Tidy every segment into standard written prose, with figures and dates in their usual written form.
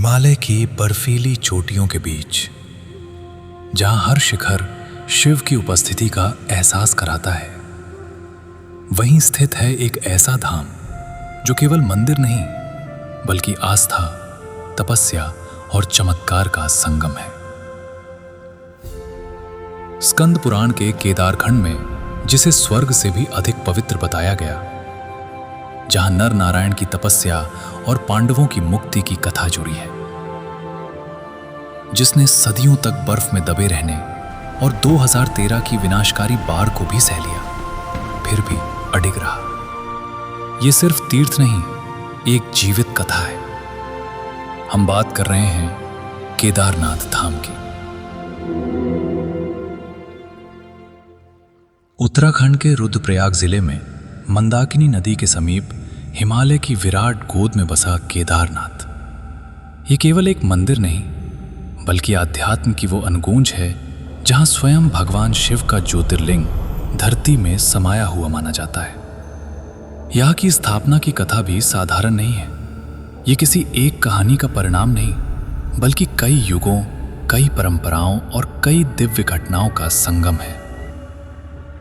हिमालय की बर्फीली चोटियों के बीच, जहां हर शिखर शिव की उपस्थिति का एहसास कराता है, वहीं स्थित है एक ऐसा धाम जो केवल मंदिर नहीं बल्कि आस्था, तपस्या और चमत्कार का संगम है। स्कंद पुराण के केदारखंड में, जिसे स्वर्ग से भी अधिक पवित्र बताया गया, जहां नर नारायण की तपस्या और पांडवों की मुक्ति की कथा जुड़ी है, जिसने सदियों तक बर्फ में दबे रहने और 2013 की विनाशकारी बाढ़ को भी सह लिया, फिर भी अडिग रहा। यह सिर्फ तीर्थ नहीं, एक जीवित कथा है। हम बात कर रहे हैं केदारनाथ धाम की। उत्तराखंड के रुद्रप्रयाग जिले में मंदाकिनी नदी के समीप हिमालय की विराट गोद में बसा केदारनाथ, ये केवल एक मंदिर नहीं बल्कि आध्यात्म की वो अनगूंज है जहां स्वयं भगवान शिव का ज्योतिर्लिंग धरती में समाया हुआ माना जाता है। यहाँ की स्थापना की कथा भी साधारण नहीं है। ये किसी एक कहानी का परिणाम नहीं बल्कि कई युगों, कई परंपराओं और कई दिव्य घटनाओं का संगम है।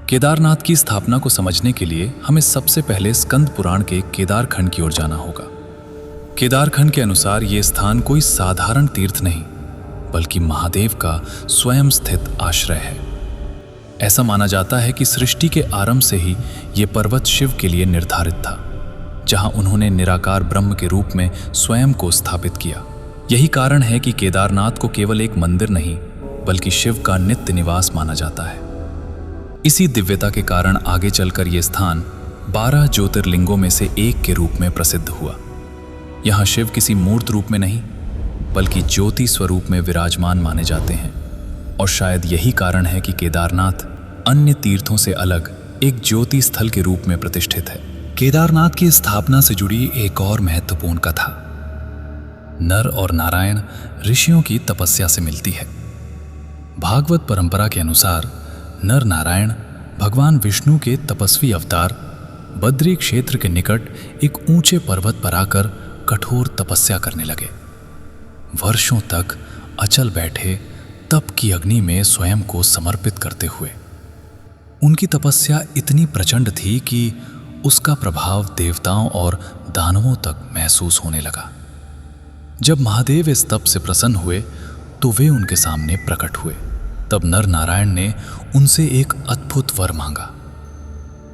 केदारनाथ की स्थापना को समझने के लिए हमें सबसे पहले स्कंद पुराण के केदारखंड की ओर जाना होगा। केदारखंड के अनुसार ये स्थान कोई साधारण तीर्थ नहीं बल्कि महादेव का स्वयं स्थित आश्रय है। ऐसा माना जाता है कि सृष्टि के आरंभ से ही ये पर्वत शिव के लिए निर्धारित था, जहां उन्होंने निराकार ब्रह्म के रूप में स्वयं को स्थापित किया। यही कारण है कि केदारनाथ को केवल एक मंदिर नहीं बल्कि शिव का नित्य निवास माना जाता है। इसी दिव्यता के कारण आगे चलकर यह स्थान 12 ज्योतिर्लिंगों में से एक के रूप में प्रसिद्ध हुआ। यहाँ शिव किसी मूर्त रूप में नहीं बल्कि ज्योति स्वरूप में विराजमान माने जाते हैं, और शायद यही कारण है कि केदारनाथ अन्य तीर्थों से अलग एक ज्योति स्थल के रूप में प्रतिष्ठित है। केदारनाथ की स्थापना से जुड़ी एक और महत्वपूर्ण कथा नर और नारायण ऋषियों की तपस्या से मिलती है। भागवत परंपरा के अनुसार नर नारायण भगवान विष्णु के तपस्वी अवतार बद्री क्षेत्र के निकट एक ऊंचे पर्वत पर आकर कठोर तपस्या करने लगे। वर्षों तक अचल बैठे तप की अग्नि में स्वयं को समर्पित करते हुए। उनकी तपस्या इतनी प्रचंड थी कि उसका प्रभाव देवताओं और दानवों तक महसूस होने लगा। जब महादेव इस तप से प्रसन्न हुए तो वे उनके सामने प्रकट हुए। तब नर नारायण ने उनसे एक अद्भुत वर मांगा।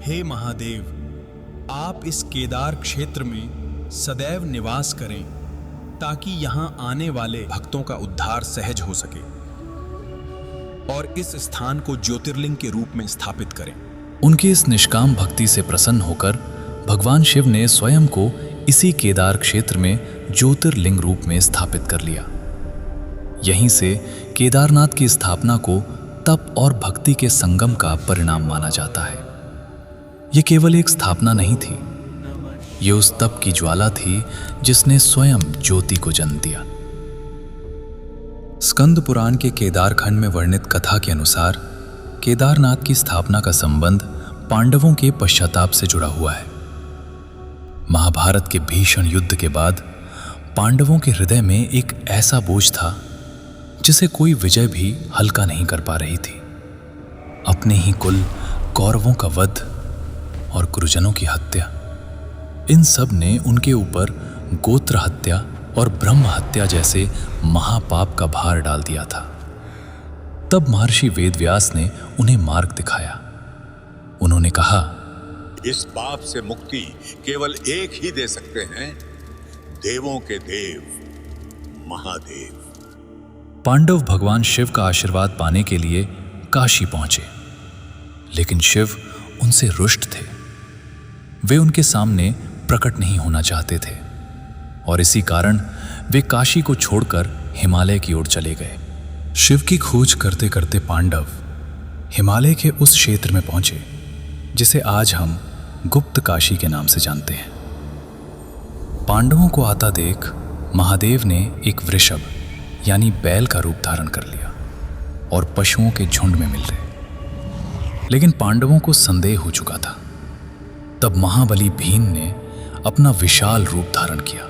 हे महादेव, आप इस केदार क्षेत्र में सदैव निवास करें ताकि यहाँ आने वाले भक्तों का उद्धार सहज हो सके, और इस स्थान को ज्योतिर्लिंग के रूप में स्थापित करें। उनकी इस निष्काम भक्ति से प्रसन्न होकर भगवान शिव ने स्वयं को इसी केदार क्षेत्र में ज्योतिर्लिंग रूप में स्थापित कर लिया। यहीं से केदारनाथ की स्थापना को तप और भक्ति के संगम का परिणाम माना जाता है। यह केवल एक स्थापना नहीं थी, ये उस तप की ज्वाला थी जिसने स्वयं ज्योति को जन्म दिया। स्कंद पुराण के केदारखंड में वर्णित कथा के अनुसार केदारनाथ की स्थापना का संबंध पांडवों के पश्चाताप से जुड़ा हुआ है। महाभारत के भीषण युद्ध के बाद पांडवों के हृदय में एक ऐसा बोझ था जिसे कोई विजय भी हल्का नहीं कर पा रही थी। अपने ही कुल कौरवों का वध और गुरुजनों की हत्या, इन सब ने उनके ऊपर गोत्र हत्या और ब्रह्म हत्या जैसे महापाप का भार डाल दिया था। तब महर्षि वेदव्यास ने उन्हें मार्ग दिखाया। उन्होंने कहा, इस पाप से मुक्ति केवल एक ही दे सकते हैं, देवों के देव महादेव। पांडव भगवान शिव का आशीर्वाद पाने के लिए काशी पहुंचे, लेकिन शिव उनसे रुष्ट थे। वे उनके सामने प्रकट नहीं होना चाहते थे, और इसी कारण वे काशी को छोड़कर हिमालय की ओर चले गए। शिव की खोज करते करते पांडव हिमालय के उस क्षेत्र में पहुंचे जिसे आज हम गुप्त काशी के नाम से जानते हैं। पांडवों को आता देख महादेव ने एक वृषभ यानी बैल का रूप धारण कर लिया और पशुओं के झुंड में मिल गए। लेकिन पांडवों को संदेह हो चुका था। तब महाबली भीम ने अपना विशाल रूप धारण किया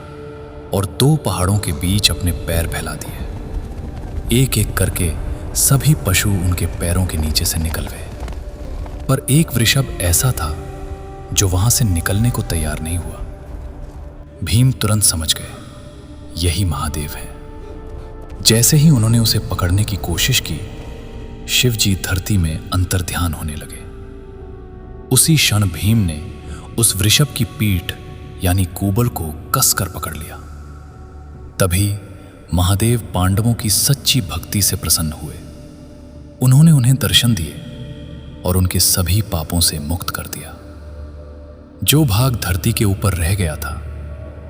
और 2 पहाड़ों के बीच अपने पैर फैला दिए। एक एक करके सभी पशु उनके पैरों के नीचे से निकल गए, पर एक वृषभ ऐसा था जो वहां से निकलने को तैयार नहीं हुआ। भीम तुरंत समझ गए, यही महादेव है। जैसे ही उन्होंने उसे पकड़ने की कोशिश की, शिवजी धरती में अंतर्ध्यान होने लगे। उसी क्षण भीम ने उस वृषभ की पीठ यानी कूबल को कसकर पकड़ लिया। तभी महादेव पांडवों की सच्ची भक्ति से प्रसन्न हुए। उन्होंने उन्हें दर्शन दिए और उनके सभी पापों से मुक्त कर दिया। जो भाग धरती के ऊपर रह गया था,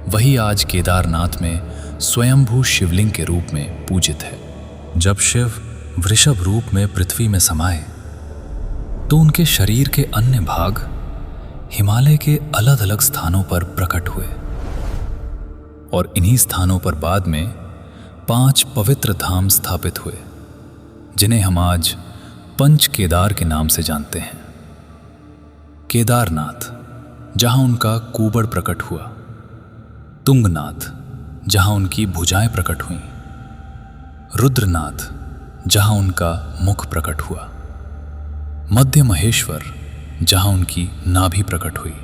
वही आज केदारनाथ में स्वयंभू शिवलिंग के रूप में पूजित है। जब शिव वृषभ रूप में पृथ्वी में समाये, तो उनके शरीर के अन्य भाग हिमालय के अलग अलग स्थानों पर प्रकट हुए और इन्हीं स्थानों पर बाद में 5 पवित्र धाम स्थापित हुए, जिन्हें हम आज पंच केदार के नाम से जानते हैं। केदारनाथ, जहां उनका कूबड़ प्रकट हुआ, तुंगनाथ, जहां उनकी भुजाएं प्रकट हुईं, रुद्रनाथ, जहां उनका मुख प्रकट हुआ, मध्य महेश्वर, जहां उनकी नाभि प्रकट हुई,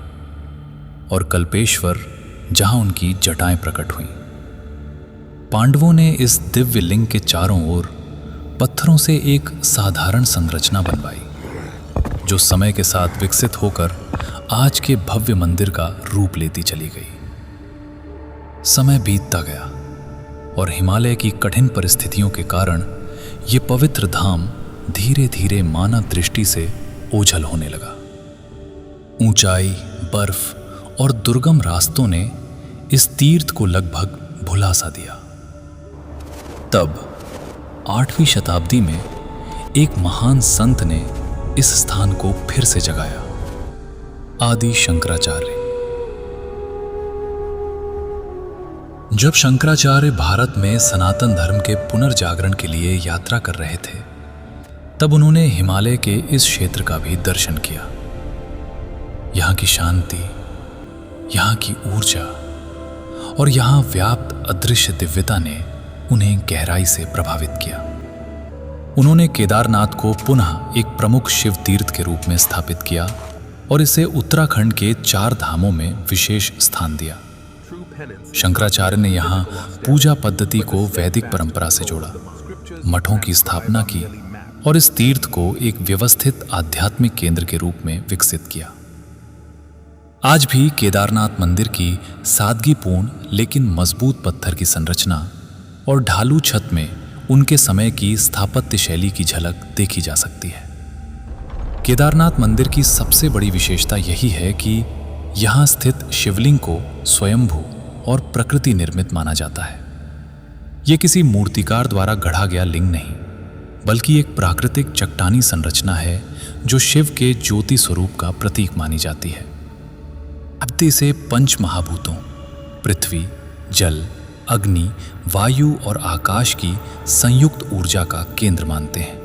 और कल्पेश्वर, जहां उनकी जटाएं प्रकट हुईं। पांडवों ने इस दिव्य लिंग के चारों ओर पत्थरों से एक साधारण संरचना बनवाई, जो समय के साथ विकसित होकर आज के भव्य मंदिर का रूप लेती चली गई। समय बीतता गया और हिमालय की कठिन परिस्थितियों के कारण ये पवित्र धाम धीरे धीरे मानव दृष्टि से ओझल होने लगा। ऊंचाई, बर्फ और दुर्गम रास्तों ने इस तीर्थ को लगभग भुला सा दिया। तब 8वीं शताब्दी में एक महान संत ने इस स्थान को फिर से जगाया, आदि शंकराचार्य। जब शंकराचार्य भारत में सनातन धर्म के पुनर्जागरण के लिए यात्रा कर रहे थे, तब उन्होंने हिमालय के इस क्षेत्र का भी दर्शन किया। यहाँ की शांति, यहाँ की ऊर्जा और यहाँ व्याप्त अदृश्य दिव्यता ने उन्हें गहराई से प्रभावित किया। उन्होंने केदारनाथ को पुनः एक प्रमुख शिव तीर्थ के रूप में स्थापित किया और इसे उत्तराखंड के 4 धामों में विशेष स्थान दिया। शंकराचार्य ने यहाँ पूजा पद्धति को वैदिक परंपरा से जोड़ा, मठों की स्थापना की और इस तीर्थ को एक व्यवस्थित आध्यात्मिक केंद्र के रूप में विकसित किया। आज भी केदारनाथ मंदिर की सादगीपूर्ण लेकिन मजबूत पत्थर की संरचना और ढालू छत में उनके समय की स्थापत्य शैली की झलक देखी जा सकती है। केदारनाथ मंदिर की सबसे बड़ी विशेषता यही है कि यहाँ स्थित शिवलिंग को स्वयंभू और प्रकृति निर्मित माना जाता है। यह किसी मूर्तिकार द्वारा गढ़ा गया लिंग नहीं, बल्कि एक प्राकृतिक चट्टानी संरचना है जो शिव के ज्योति स्वरूप का प्रतीक मानी जाती है। धरती से 5 महाभूतों पृथ्वी, जल, अग्नि, वायु और आकाश की संयुक्त ऊर्जा का केंद्र मानते हैं।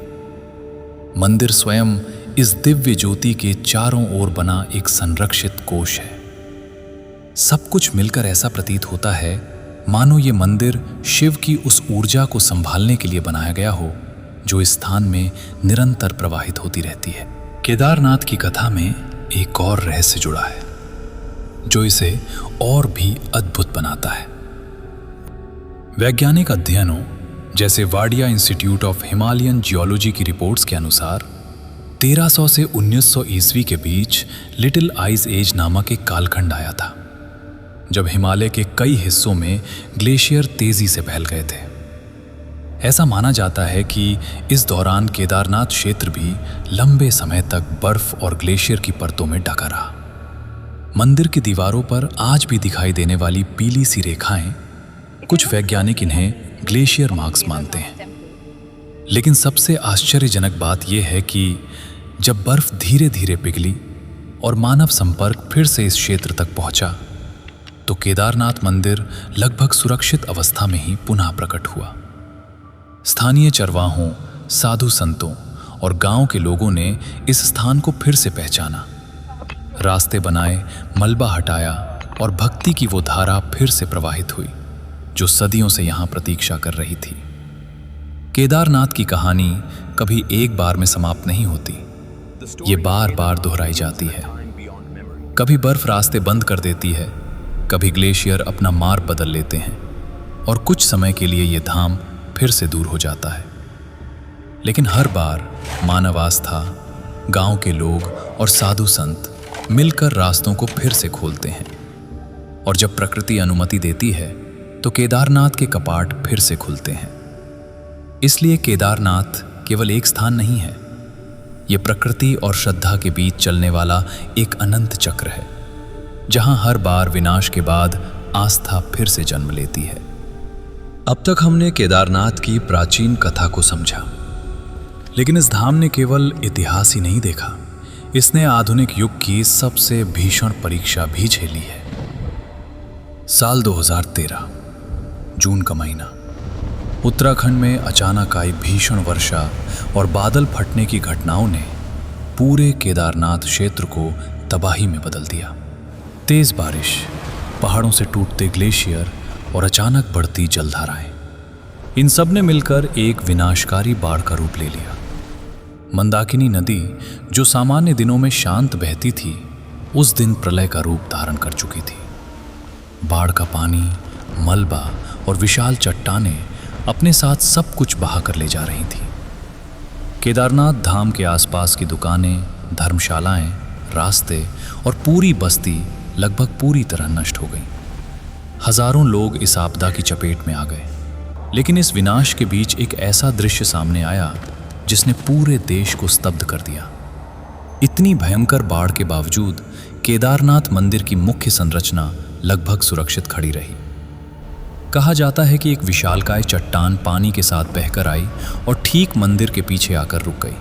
मंदिर स्वयं इस दिव्य ज्योति के चारों ओर बना एक संरक्षित कोश है। सब कुछ मिलकर ऐसा प्रतीत होता है मानो ये मंदिर शिव की उस ऊर्जा को संभालने के लिए बनाया गया हो जो इस स्थान में निरंतर प्रवाहित होती रहती है। केदारनाथ की कथा में एक और रहस्य जुड़ा है जो इसे और भी अद्भुत बनाता है। वैज्ञानिक अध्ययनों जैसे Wadia institute of Himalayan geology की रिपोर्ट्स के अनुसार 1300 से 1900 ईस्वी के बीच लिटिल आइस एज नामक एक कालखंड आया था, जब हिमालय के कई हिस्सों में ग्लेशियर तेजी से फैल गए थे। ऐसा माना जाता है कि इस दौरान केदारनाथ क्षेत्र भी लंबे समय तक बर्फ और ग्लेशियर की परतों में ढका रहा। मंदिर की दीवारों पर आज भी दिखाई देने वाली पीली सी रेखाएं, कुछ वैज्ञानिक इन्हें ग्लेशियर मार्क्स मानते हैं। लेकिन सबसे आश्चर्यजनक बात यह है कि जब बर्फ धीरे धीरे पिघली और मानव संपर्क फिर से इस क्षेत्र तक पहुंचा, तो केदारनाथ मंदिर लगभग सुरक्षित अवस्था में ही पुनः प्रकट हुआ। स्थानीय चरवाहों, साधु संतों और गांव के लोगों ने इस स्थान को फिर से पहचाना, रास्ते बनाए, मलबा हटाया और भक्ति की वो धारा फिर से प्रवाहित हुई। जो सदियों से यहां प्रतीक्षा कर रही थी। केदारनाथ की कहानी कभी एक बार में समाप्त नहीं होती, ये बार बार दोहराई जाती है। कभी बर्फ रास्ते बंद कर देती है, कभी ग्लेशियर अपना मार्ग बदल लेते हैं और कुछ समय के लिए ये धाम फिर से दूर हो जाता है। लेकिन हर बार मानव आस्था, गांव के लोग और साधु संत मिलकर रास्तों को फिर से खोलते हैं। और जब प्रकृति अनुमति देती है तो केदारनाथ के कपाट फिर से खुलते हैं। इसलिए केदारनाथ केवल एक स्थान नहीं है, ये प्रकृति और श्रद्धा के बीच चलने वाला एक अनंत चक्र है, जहां हर बार विनाश के बाद आस्था फिर से जन्म लेती है। अब तक हमने केदारनाथ की प्राचीन कथा को समझा, लेकिन इस धाम ने केवल इतिहास ही नहीं देखा, इसने आधुनिक युग की सबसे भीषण परीक्षा भी झेली है। साल 2013, जून का महीना, उत्तराखंड में अचानक आई भीषण वर्षा और बादल फटने की घटनाओं ने पूरे केदारनाथ क्षेत्र को तबाही में बदल दिया। तेज बारिश, पहाड़ों से टूटते ग्लेशियर और अचानक बढ़ती जलधाराएं, इन सब ने मिलकर एक विनाशकारी बाढ़ का रूप ले लिया। मंदाकिनी नदी, जो सामान्य दिनों में शांत बहती थी, उस दिन प्रलय का रूप धारण कर चुकी थी। बाढ़ का पानी, मलबा और विशाल चट्टानें अपने साथ सब कुछ बहा कर ले जा रही थी। केदारनाथ धाम के आसपास की दुकानें, धर्मशालाएं, रास्ते और पूरी बस्ती लगभग पूरी तरह नष्ट हो गई। हजारों लोग इस आपदा की चपेट में आ गए। लेकिन इस विनाश के बीच एक ऐसा दृश्य सामने आया जिसने पूरे देश को स्तब्ध कर दिया। इतनी भयंकर बाढ़ के बावजूद केदारनाथ मंदिर की मुख्य संरचना लगभग सुरक्षित खड़ी रही। कहा जाता है कि एक विशालकाय चट्टान पानी के साथ बहकर आई और ठीक मंदिर के पीछे आकर रुक गई।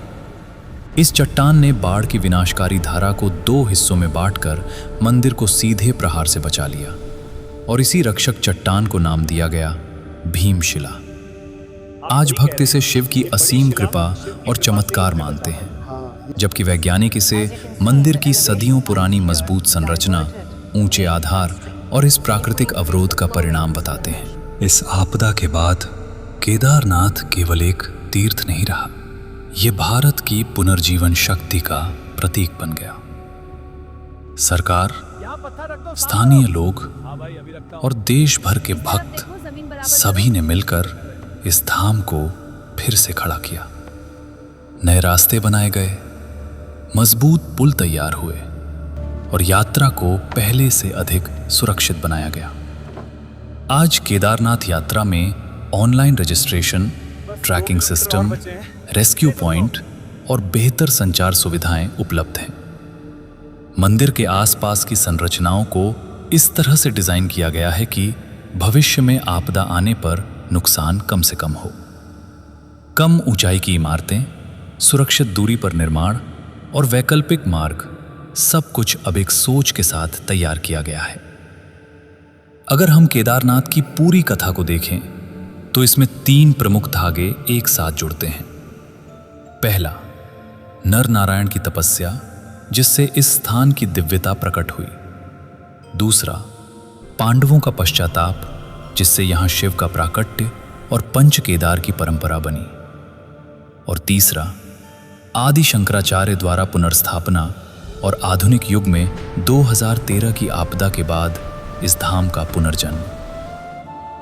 इस चट्टान ने बाढ़ की विनाशकारी धारा को 2 हिस्सों में बांटकर मंदिर को सीधे प्रहार से बचा लिया और इसी रक्षक चट्टान को नाम दिया गया भीमशिला। आज भक्त इसे शिव की असीम कृपा और चमत्कार मानते हैं, जबकि वैज्ञानिक इसे मंदिर की सदियों पुरानी मजबूत संरचना, ऊंचे आधार और इस प्राकृतिक अवरोध का परिणाम बताते हैं। इस आपदा के बाद केदारनाथ केवल एक तीर्थ नहीं रहा, ये भारत की पुनर्जीवन शक्ति का प्रतीक बन गया। सरकार, स्थानीय लोग और देश भर के भक्त सभी ने मिलकर इस धाम को फिर से खड़ा किया। नए रास्ते बनाए गए, मजबूत पुल तैयार हुए और यात्रा को पहले से अधिक सुरक्षित बनाया गया। आज केदारनाथ यात्रा में online registration, tracking system, rescue point और बेहतर संचार सुविधाएं उपलब्ध हैं। मंदिर के आसपास की संरचनाओं को इस तरह से डिजाइन किया गया है कि भविष्य में आपदा आने पर नुकसान कम से कम हो। कम ऊंचाई की इमारतें, सुरक्षित दूरी पर निर्माण और वैकल्पिक मार्ग, सब कुछ अब एक सोच के साथ तैयार किया गया है। अगर हम केदारनाथ की पूरी कथा को देखें तो इसमें 3 प्रमुख धागे एक साथ जुड़ते हैं। पहला, नर नारायण की तपस्या, जिससे इस स्थान की दिव्यता प्रकट हुई। दूसरा, पांडवों का पश्चाताप, जिससे यहां शिव का प्राकट्य और पंच केदार की परंपरा बनी। और तीसरा, आदि शंकराचार्य द्वारा पुनर्स्थापना और आधुनिक युग में 2013 की आपदा के बाद इस धाम का पुनर्जन्म।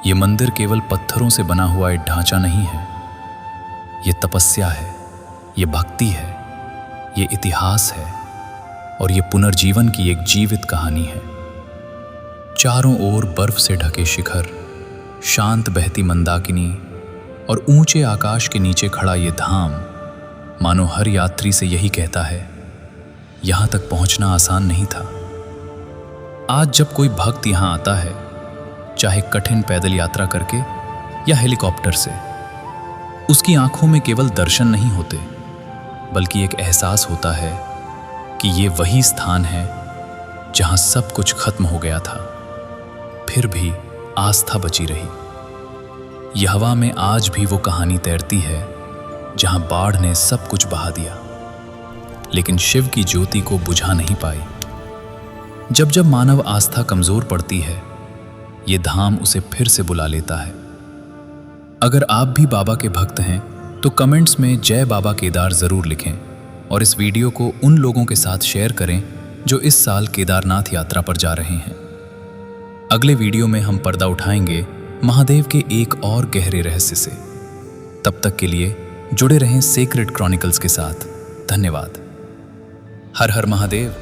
ये मंदिर केवल पत्थरों से बना हुआ एक ढांचा नहीं है, ये तपस्या है, ये भक्ति है, ये इतिहास है और ये पुनर्जीवन की एक जीवित कहानी है। चारों ओर बर्फ से ढके शिखर, शांत बहती मंदाकिनी और ऊंचे आकाश के नीचे खड़ा ये धाम मानो हर यात्री से यही कहता है, यहां तक पहुंचना आसान नहीं था। आज जब कोई भक्त यहां आता है, चाहे कठिन पैदल यात्रा करके या हेलीकॉप्टर से, उसकी आंखों में केवल दर्शन नहीं होते, बल्कि एक एहसास होता है कि ये वही स्थान है जहां सब कुछ खत्म हो गया था, फिर भी आस्था बची रही। यह हवा में आज भी वो कहानी तैरती है जहां बाढ़ ने सब कुछ बहा दिया, लेकिन शिव की ज्योति को बुझा नहीं पाई। जब जब मानव आस्था कमजोर पड़ती है, ये धाम उसे फिर से बुला लेता है। अगर आप भी बाबा के भक्त हैं तो कमेंट्स में जय बाबा केदार जरूर लिखें और इस वीडियो को उन लोगों के साथ शेयर करें जो इस साल केदारनाथ यात्रा पर जा रहे हैं। अगले वीडियो में हम पर्दा उठाएंगे महादेव के एक और गहरे रहस्य से। तब तक के लिए जुड़े रहें सेक्रेड क्रॉनिकल्स के साथ। धन्यवाद। हर हर महादेव।